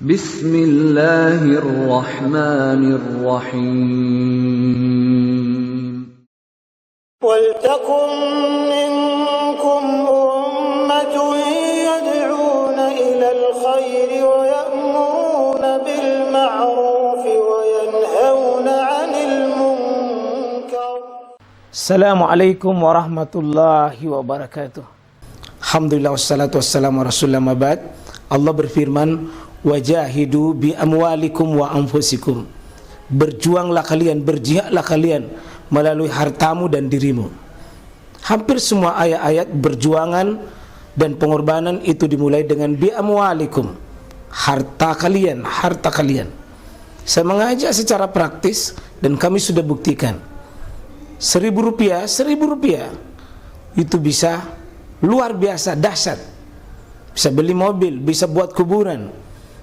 Bismillahirrahmanirrahim. وَلْتَكُنْ مِنْكُمْ أُمَّةٌ يَدْعُونَ إِلَى الْخَيْرِ وَيَأْمُرُونَ بِالْمَعْرُوفِ وَيَنْهَوْنَ عَنِ الْمُنْكَرِ. Assalamualaikum warahmatullahi wabarakatuh. Alhamdulillah wassalatu wassalamu rasulullah mabad. Allah berfirman, wajahidu bi amwalikum wa anfusikum. Berjuanglah kalian, berjihadlah kalian melalui hartamu dan dirimu. Hampir semua ayat-ayat berjuangan dan pengorbanan itu dimulai dengan bi amwalikum, harta kalian, harta kalian. Saya mengajak secara praktis dan kami sudah buktikan. Rp1.000 itu bisa luar biasa dahsyat. Bisa beli mobil, bisa buat kuburan,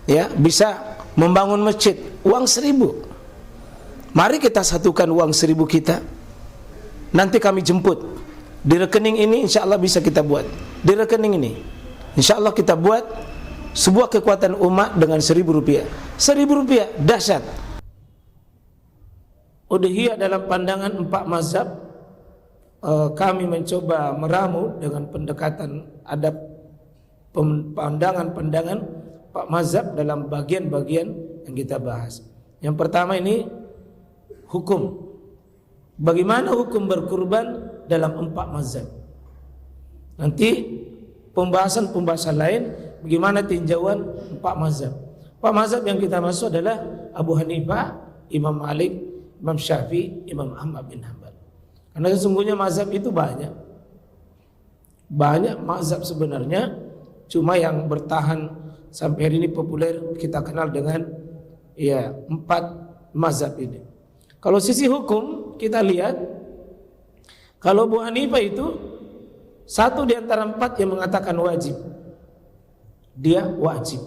ya, bisa membangun masjid. Uang 1.000. Mari kita satukan uang 1.000 kita. Nanti kami jemput. Di rekening ini insya Allah bisa kita buat. Di rekening ini insya Allah kita buat sebuah kekuatan umat dengan Rp1.000. Rp1.000 dahsyat. Udhiyah dalam pandangan 4 mazhab, kami mencoba meramu dengan pendekatan adab pandangan-pandangan 4 mazhab dalam bagian-bagian yang kita bahas. Yang pertama ini hukum. Bagaimana hukum berkurban dalam 4 mazhab. Nanti pembahasan-pembahasan lain bagaimana tinjauan 4 mazhab. 4 mazhab yang kita masuk adalah Abu Hanifah, Imam Malik, Imam Syafi'i, Imam Ahmad bin Hanbal. Karena sesungguhnya mazhab itu banyak. Banyak mazhab sebenarnya, cuma yang bertahan sampai hari ini populer kita kenal dengan 4 mazhab ini. Kalau sisi hukum kita lihat, kalau Abu Hanifah itu satu di antara 4 yang mengatakan wajib. Dia wajib.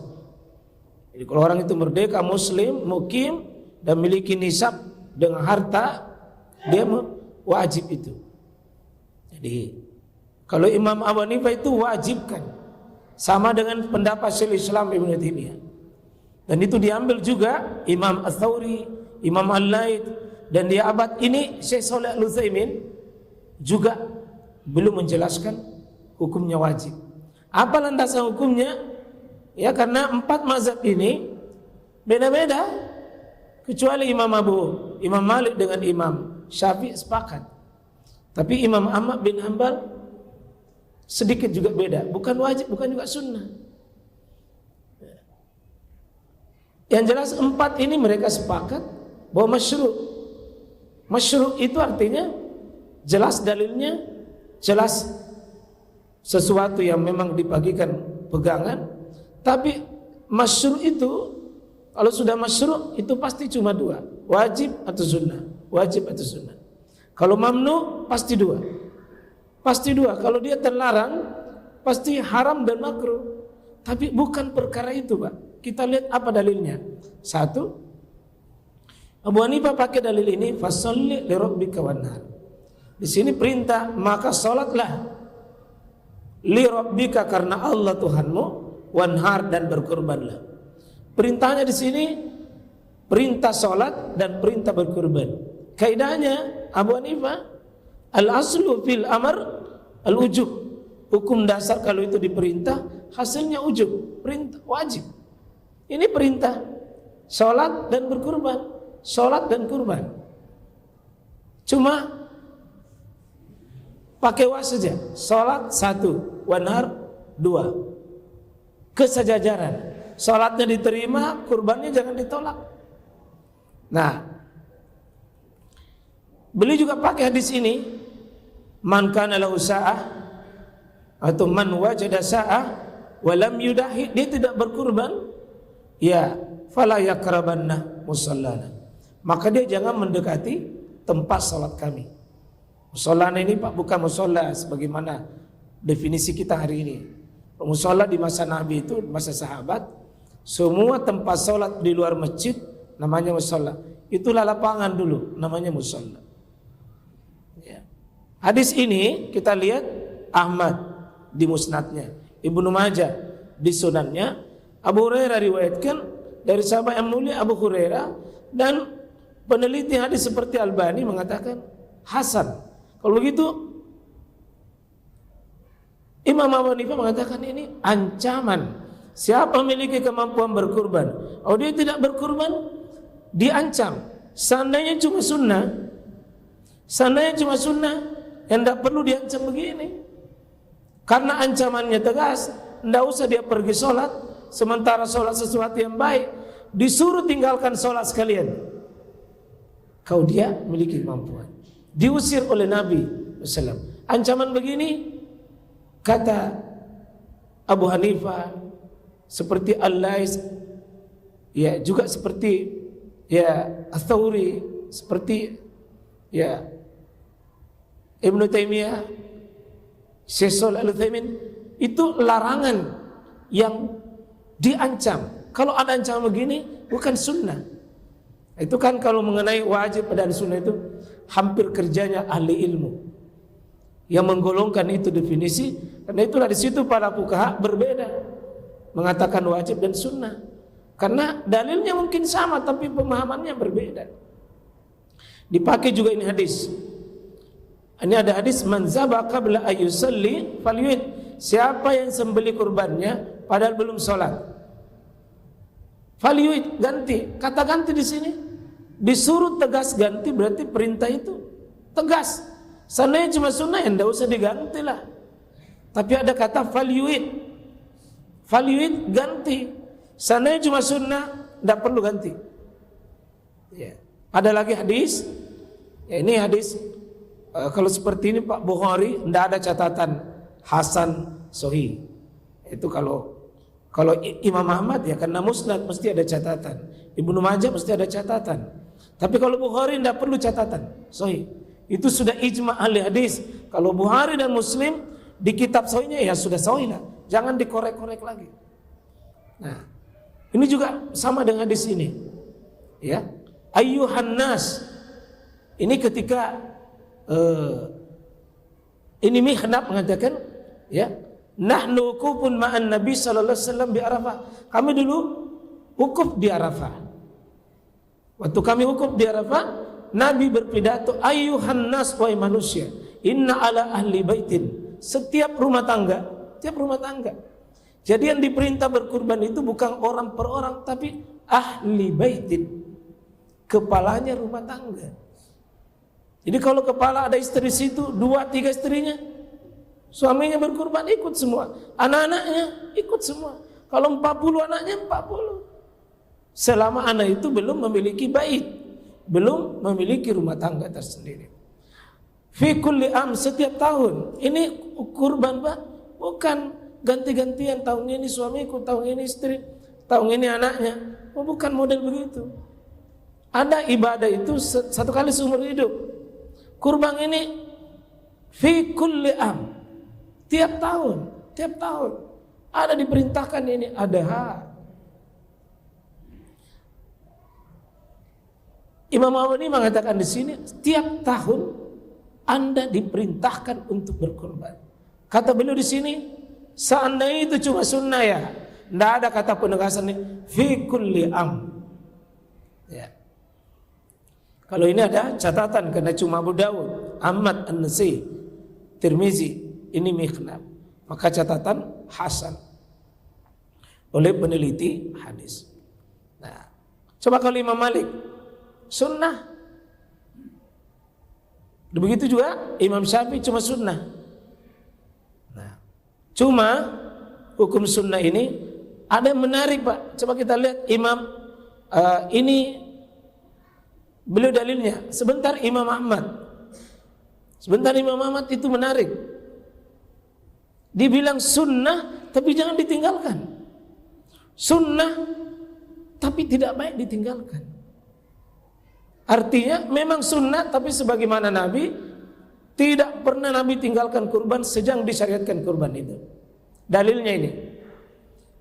Jadi kalau orang itu merdeka, muslim, mukim dan memiliki nisab dengan harta, dia wajib itu. Jadi kalau Imam Abu Hanifah itu wajibkan, sama dengan pendapat Syekhul Islam Ibnu Taimiyah. Dan itu diambil juga Imam Ats-Tsauri, Imam Al-Laits, dan di abad ini Syekh Shalih Al-Utsaimin juga belum menjelaskan hukumnya wajib. Apa landasan hukumnya? Ya, karena 4 mazhab ini beda-beda. Kecuali Imam Malik dengan Imam Syafi'i sepakat. Tapi Imam Ahmad bin Hanbal sedikit juga beda. Bukan wajib, bukan juga sunnah. Yang jelas 4 ini mereka sepakat bahwa masyru'. Masyru' itu artinya jelas dalilnya, jelas sesuatu yang memang dibagikan pegangan. Tapi masyru' itu, kalau sudah masyru' itu pasti cuma 2, wajib atau sunnah. Wajib atau sunnah. Kalau mamnu pasti 2. Pasti 2. Kalau dia terlarang pasti haram dan makruh. Tapi bukan perkara itu, Pak. Kita lihat apa dalilnya. 1, Abu Hanifah pakai dalil ini, fasholli li rabbika wanhar. Di sini perintah, maka salatlah li rabbika karena Allah Tuhanmu, wanhar dan berkurbanlah. Perintahnya di sini perintah salat dan perintah berkurban. Kaidahnya Abu Hanifah, al-aslu fil amr al-ujub. Hukum dasar kalau itu diperintah, hasilnya ujub, perintah wajib. Ini perintah salat dan berkurban, salat dan kurban. Cuma pakai was saja. Salat 1, wanhar 2. Kesejajaran. Salatnya diterima, kurbannya jangan ditolak. Nah, beliau juga pakai hadis ini, man kana lahu sa'ah atau man wajada sa'ah wa lam yudahi, dia tidak berkurban, ya fala yakrabanna musallana, maka dia jangan mendekati tempat salat kami. Musallana ini Pak bukan musalla sebagaimana definisi kita hari ini. Musalla di masa Nabi itu, masa sahabat, semua tempat salat di luar masjid namanya musalla. Itulah lapangan dulu, namanya musalla. Ya. Hadis ini kita lihat Ahmad di musnadnya, Ibnu Majah di sunannya, Abu Hurairah riwayatkan dari sahabat yang mulia Abu Hurairah, dan peneliti hadis seperti Albani mengatakan hasan. Kalau begitu Imam Abu Hanifah mengatakan ini ancaman. Siapa memiliki kemampuan berkurban, kalau dia tidak berkurban, diancam. Seandainya cuma sunnah, yang tidak perlu diancam begini. Karena ancamannya tegas, tidak usah dia pergi sholat, sementara sholat sesuatu yang baik, disuruh tinggalkan sholat sekalian. Kau dia memiliki kemampuan, diusir oleh Nabi SAW. Ancaman begini, kata Abu Hanifah, seperti Al-Lais, ya juga seperti ya Ats-Tsauri, seperti ya Ibnu Taimiyah, Syekh Shalih Al-Utsaimin, itu larangan yang diancam. Kalau ada ancaman begini bukan sunnah. Itu kan kalau mengenai wajib dan sunnah itu hampir kerjanya ahli ilmu yang menggolongkan itu definisi. Karena itulah di situ para fuqaha berbeda mengatakan wajib dan sunnah, karena dalilnya mungkin sama tapi pemahamannya berbeda. Dipakai juga ini hadis. Ini ada hadis, man zaba qabla ayyusalli falyuid. Siapa yang sembelih kurbannya padahal belum sholat, falyuid, ganti. Kata ganti di sini disuruh tegas ganti, berarti perintah itu tegas. Seandainya cuma sunnah ya tidak usah diganti lah. Tapi ada kata falyuid, ganti. Seandainya cuma sunnah tidak perlu ganti. Ya. Ada lagi hadis. Ya, ini hadis. Kalau seperti ini Pak Bukhari tidak ada catatan hasan sahih. Itu kalau Imam Ahmad ya karena musnad mesti ada catatan. Ibnu Majah mesti ada catatan. Tapi kalau Bukhari tidak perlu catatan sahih. Itu sudah ijma ahli hadis. Kalau Bukhari dan Muslim di kitab sahihnya ya sudah sahih lah. Jangan dikorek-korek lagi. Nah, ini juga sama dengan hadis ini. Ya, ayyuhan nas. Ini ketika ini Mihnab mengatakan, ya, nahnu wukufun ma'an Nabi sallallahu alaihi wasallam di Arafah. Kami dulu wukuf di Arafah. Waktu kami wukuf di Arafah, Nabi berpidato, ayyuhan nas, wahai manusia, inna ala ahli baitin. Setiap rumah tangga. Jadi yang diperintah berkurban itu bukan orang per orang, tapi ahli baitin, kepalanya rumah tangga. Jadi kalau kepala ada istri situ, 2-3 istrinya, suaminya berkurban ikut semua, anak-anaknya ikut semua. Kalau 40 anaknya 40. Selama anak itu belum memiliki bait, belum memiliki rumah tangga tersendiri. Fi kulli am, setiap tahun. Ini kurban Pak, bukan ganti-gantian, tahun ini suamiku, tahun ini istri, tahun ini anaknya. Bukan model begitu. Ada ibadah itu satu kali seumur hidup. Kurban ini fi kulli am, tiap tahun. Ada diperintahkan ini adha. Imam Awani mengatakan di sini tiap tahun Anda diperintahkan untuk berkorban. Kata beliau di sini, seandainya itu cuma sunnah ya, tidak ada kata penegasan ini fi kulli am. Ya. Kalau ini ada catatan karena cuma Abu Dawud, Ahmad, An-Nasai, Tirmizi, ini Mikhnab. Maka catatan hasan oleh peneliti hadis. Nah, coba kalau Imam Malik sunnah. Begitu juga Imam Syafi'i cuma sunnah. Nah, cuma hukum sunnah ini ada yang menarik Pak. Coba kita lihat Imam ini beliau dalilnya. Sebentar Imam Ahmad itu menarik. Dibilang sunnah tapi jangan ditinggalkan. Sunnah tapi tidak baik ditinggalkan. Artinya memang sunnah tapi sebagaimana Nabi, tidak pernah Nabi tinggalkan kurban sejak disyariatkan kurban itu. Dalilnya ini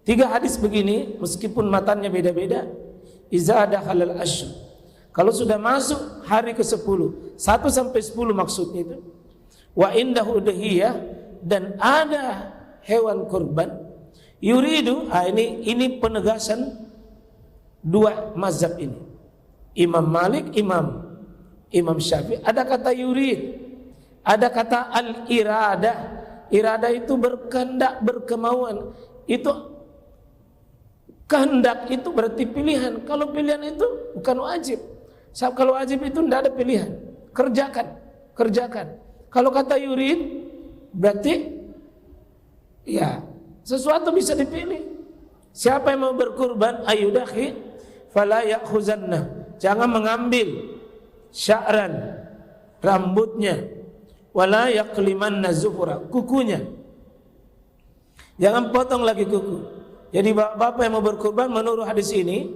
3 hadis begini, meskipun matanya beda-beda. Iza dakhalal ashr, kalau sudah masuk hari ke-10, 1 sampai 10 maksudnya itu. Wa indahu udhiyah, dan ada hewan kurban. Yuridu, ini penegasan dua mazhab ini. Imam Malik, Imam Syafi'i. Ada kata yurid, ada kata al-iradah. Iradah itu berkehendak, berkemauan. Itu kehendak itu berarti pilihan. Kalau pilihan itu bukan wajib. Sebab kalau wajib itu tidak ada pilihan. Kerjakan. Kalau kata yurid berarti ya sesuatu bisa dipilih. Siapa yang mau berkurban ayudahi fala ya'khuzanna. Jangan mengambil sya'ran, rambutnya, wala yaqlimanna zuhura, kukunya. Jangan potong lagi kuku. Jadi bapak yang mau berkurban menurut hadis ini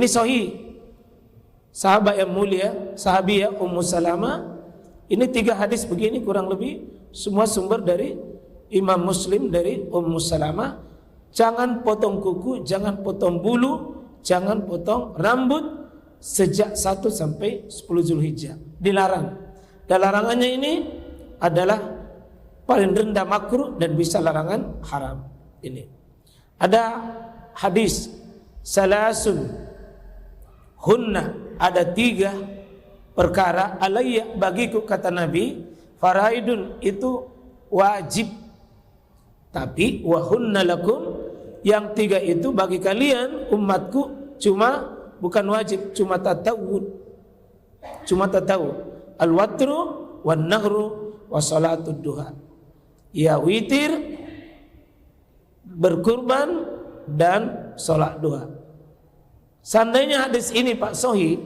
sahih. Sahabat yang mulia, sahabiah Ummu Salamah, ini 3 hadis begini kurang lebih semua sumber dari Imam Muslim dari Ummu Salamah. Jangan potong kuku, jangan potong bulu, jangan potong rambut sejak 1 sampai 10 Zulhijjah. Dilarang. Dan larangannya ini adalah paling rendah makruh dan bisa larangan haram. Ini. Ada hadis salasun hunna, ada 3 perkara alayya bagiku, kata Nabi, faraidun itu wajib, tapi wahunna lakum, yang 3 itu bagi kalian umatku cuma bukan wajib, cuma tatawud. Al-watru wan nahru wa salatud duha. Ya witir, berkurban dan salat duha. Seandainya hadis ini Pak Sohi,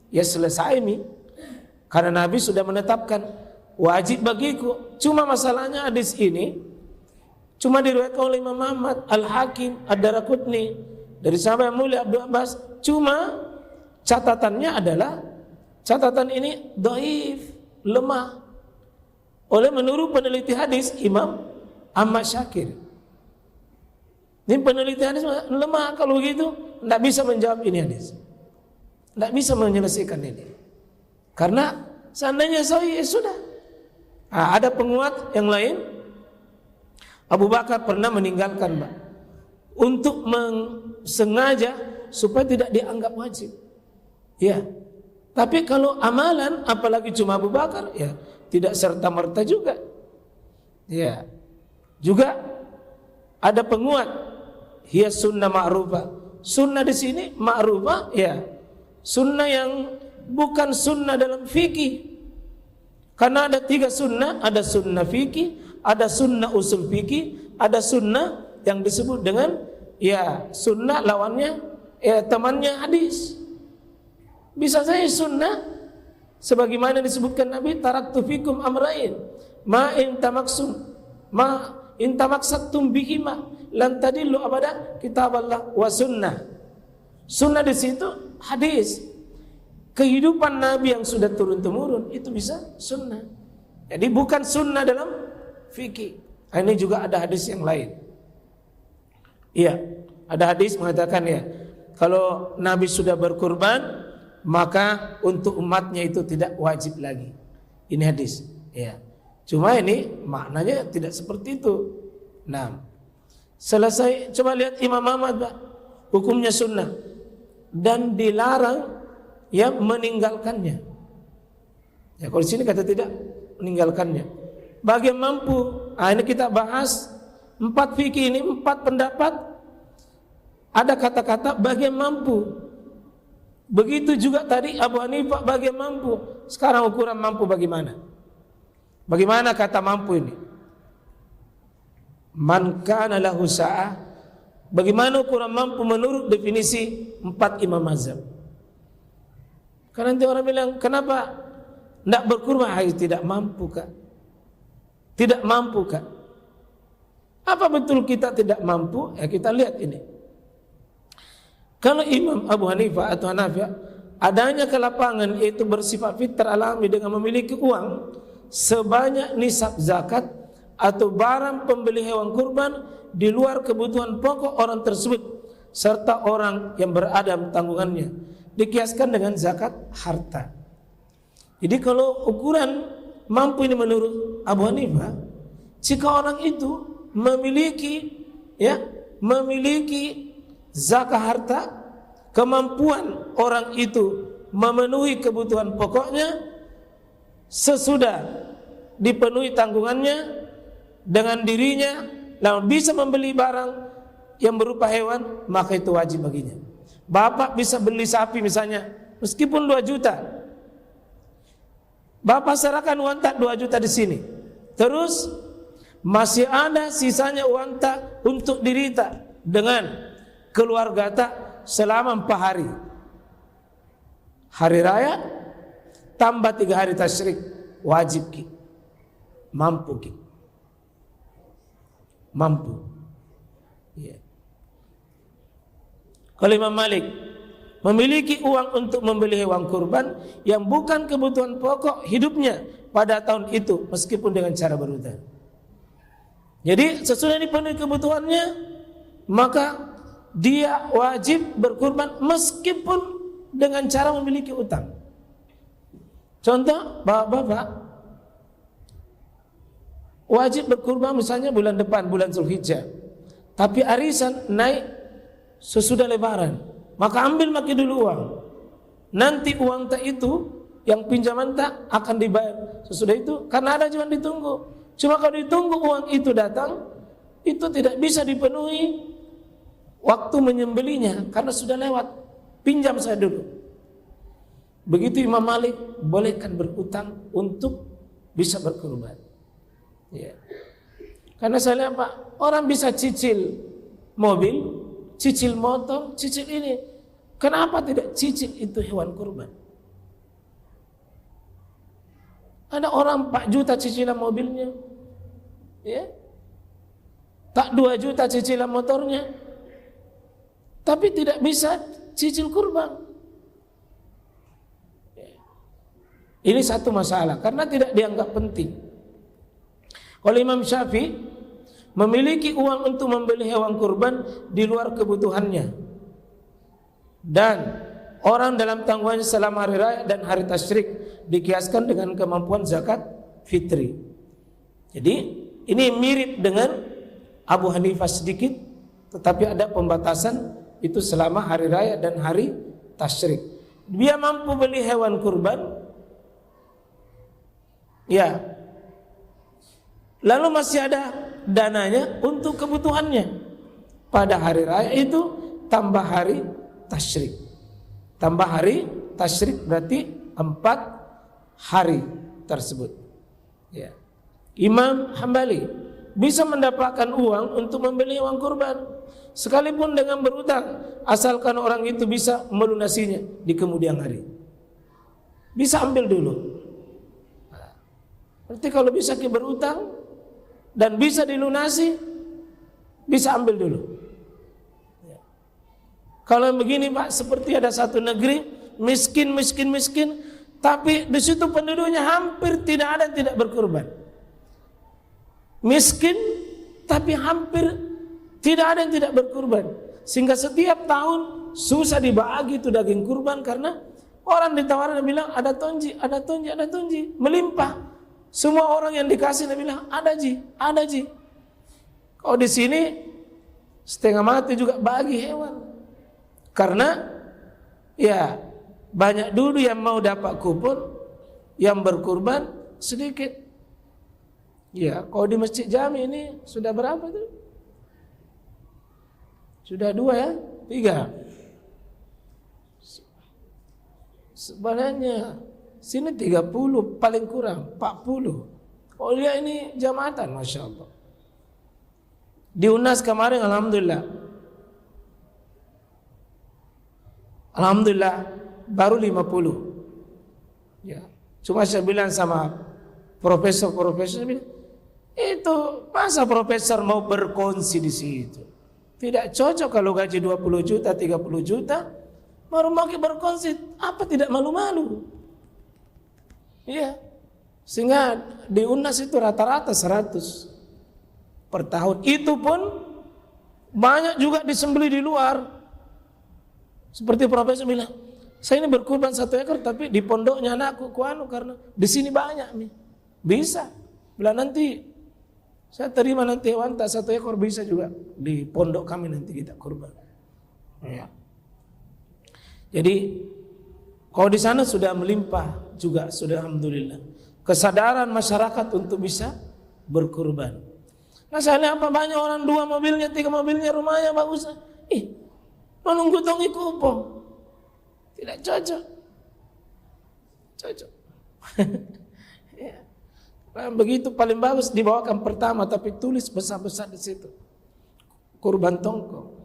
ya selesai nih. Karena Nabi sudah menetapkan wajib bagiku. Cuma masalahnya hadis ini cuma diriwayatkan oleh Imam Ahmad, Al-Hakim, Ad-Daraqutni dari sahabat yang mulia Abdul Abbas. Cuma catatannya adalah catatan ini dhaif, lemah. Oleh menurut peneliti hadis Imam Ahmad Syakir. Ini peneliti hadis lemah. Kalau begitu tidak bisa menjawab ini hadis, tidak bisa menyelesaikan ini. Karena seandainya sahih ya sudah. Ada penguat yang lain. Abu Bakar pernah meninggalkan untuk sengaja supaya tidak dianggap wajib. Ya. Tapi kalau amalan apalagi cuma Abu Bakar, ya tidak serta-merta juga. Ya. Juga ada penguat hiya sunnah ma'rufah. Sunnah di sini ma'rufah, ya. Sunnah yang bukan sunnah dalam fikih. Karena ada 3 sunnah, ada sunnah fikih, ada sunnah usul fikih, ada sunnah yang disebut dengan ya sunnah lawannya ya temannya hadis. Bisa saja sunnah sebagaimana disebutkan Nabi, taraktu fikum amrain ma in tamaksaktum bihima lan tadillu abada, kitaballah wa sunnah. Sunnah di situ hadis. Kehidupan Nabi yang sudah turun-temurun itu bisa sunnah. Jadi bukan sunnah dalam fikih. Ini juga ada hadis yang lain. Iya, ada hadis mengatakan ya, kalau Nabi sudah berkurban, maka untuk umatnya itu tidak wajib lagi. Ini hadis. Ya. Cuma ini maknanya tidak seperti itu. Nah, selesai. Coba lihat Imam Ahmad, Pak. Hukumnya sunnah dan dilarang ya meninggalkannya. Ya, kalau di sini kata tidak meninggalkannya. Bagi yang mampu, ini kita bahas 4 fikih ini, 4 pendapat. Ada kata-kata bagi yang mampu. Begitu juga tadi Abu Hanifah bagi yang mampu. Sekarang ukuran mampu bagaimana? Bagaimana kata mampu ini? Man kana lahu sa'ah. Bagaimana ukuran mampu menurut definisi 4 imam mazhab? Karena nanti orang bilang, kenapa tidak berkurban? Tidak mampu kak? Tidak mampu kak? Apa betul kita tidak mampu? Ya kita lihat ini. Kalau Imam Abu Hanifah atau Hanafi, adanya kelapangan yaitu bersifat fitrah alami dengan memiliki uang sebanyak nisab zakat atau barang pembeli hewan kurban di luar kebutuhan pokok orang tersebut serta orang yang beradam tanggungannya, dikiaskan dengan zakat harta. Jadi kalau ukuran mampu ini menurut Abu Hanifah, jika orang itu memiliki zakat harta kemampuan orang itu memenuhi kebutuhan pokoknya, sesudah dipenuhi tanggungannya dengan dirinya, lalu bisa membeli barang yang berupa hewan, maka itu wajib baginya. Bapak bisa beli sapi misalnya, meskipun 2 juta. Bapak serahkan uang tak 2 juta di sini. Terus masih ada sisanya uang tak untuk diri tak dengan keluarga tak selama 4 hari. Hari raya tambah 3 hari tasyrik, wajib ki. Mampu ki. Mampu. Ya. Kalau Imam Malik memiliki uang untuk membeli hewan kurban yang bukan kebutuhan pokok hidupnya pada tahun itu, meskipun dengan cara berhutang. Jadi sesudah dipenuhi kebutuhannya, maka dia wajib berkurban meskipun dengan cara memiliki utang. Contoh, bapak-bapak wajib berkurban misalnya bulan depan, bulan Zulhijjah, tapi arisan naik sesudah lebaran, maka ambil maki dulu uang. Nanti uang tak itu yang pinjaman tak akan dibayar sesudah itu, karena ada jangan ditunggu. Cuma kalau ditunggu uang itu datang, itu tidak bisa dipenuhi waktu menyembelinya karena sudah lewat. Pinjam saya dulu. Begitu Imam Malik bolehkan berutang untuk bisa berkurban. Ya. Karena saya lihat Pak, orang bisa cicil mobil, cicil motor, cicil ini. Kenapa tidak cicil itu hewan kurban? Ada orang 4 juta cicilan mobilnya, ya, tak 2 juta cicilan motornya, tapi tidak bisa cicil kurban. Ini satu masalah karena tidak dianggap penting. Kalau Imam Syafi'i memiliki uang untuk membeli hewan kurban di luar kebutuhannya, dan orang dalam tanggungannya selama hari raya dan hari tasyrik, dikiaskan dengan kemampuan zakat fitri. Jadi ini mirip dengan Abu Hanifah sedikit, tetapi ada pembatasan itu selama hari raya dan hari tasyrik. Dia mampu beli hewan kurban, ya, lalu masih ada dananya untuk kebutuhannya pada hari raya itu, tambah hari tasyrik. Tambah hari tasyrik berarti 4 hari tersebut. Ya. Imam Hambali bisa mendapatkan uang untuk membeli hewan kurban sekalipun dengan berutang, asalkan orang itu bisa melunasinya di kemudian hari. Bisa ambil dulu. Berarti kalau bisa berutang dan bisa dilunasi, bisa ambil dulu. Ya. Kalau begini Pak, seperti ada satu negeri miskin, tapi di situ penduduknya hampir tidak ada yang tidak berkurban. Miskin, tapi hampir tidak ada yang tidak berkurban. Sehingga setiap tahun susah dibagi itu daging kurban karena orang ditawarin dan bilang ada tonji, melimpah. Semua orang yang dikasih dan bilang ada ji. Kalau di sini setengah mati juga bagi hewan. Karena ya banyak dulu yang mau dapat kupon, yang berkurban sedikit. Ya, kalau di Masjid Jami ini sudah berapa tuh? Sudah 2 ya? 3. Sebenarnya sini 30 paling kurang 40. Oh dia ini jamaatan, Masya Allah. Di UNAS kemarin Alhamdulillah baru 50. Ya, cuma saya bilang sama profesor bilang, itu masa profesor mau berkongsi di situ? Tidak cocok kalau gaji 20 juta, 30 juta baru mau berkongsi, apa tidak malu-malu? Iya. Sehingga di UNAS itu rata-rata 100 per tahun. Itu pun banyak juga disembelih di luar. Seperti profesor bilang, saya ini berkurban 1 ekor tapi di pondoknya anakku karena di sini banyak nih. Bisa. Bila nanti saya terima nanti hewan tak 1 ekor bisa juga di pondok kami nanti kita kurban. Ya. Jadi kalau di sana sudah melimpah juga, sudah alhamdulillah. Kesadaran masyarakat untuk bisa berkurban. Nah saya lihat apa banyak orang 2 mobilnya, 3 mobilnya, rumahnya bagus. Menunggu tongi kupong. Tidak cocok. Cocok. Ya. Nah, begitu paling bagus dibawakan pertama, tapi tulis besar-besar di situ. Kurban tongkol.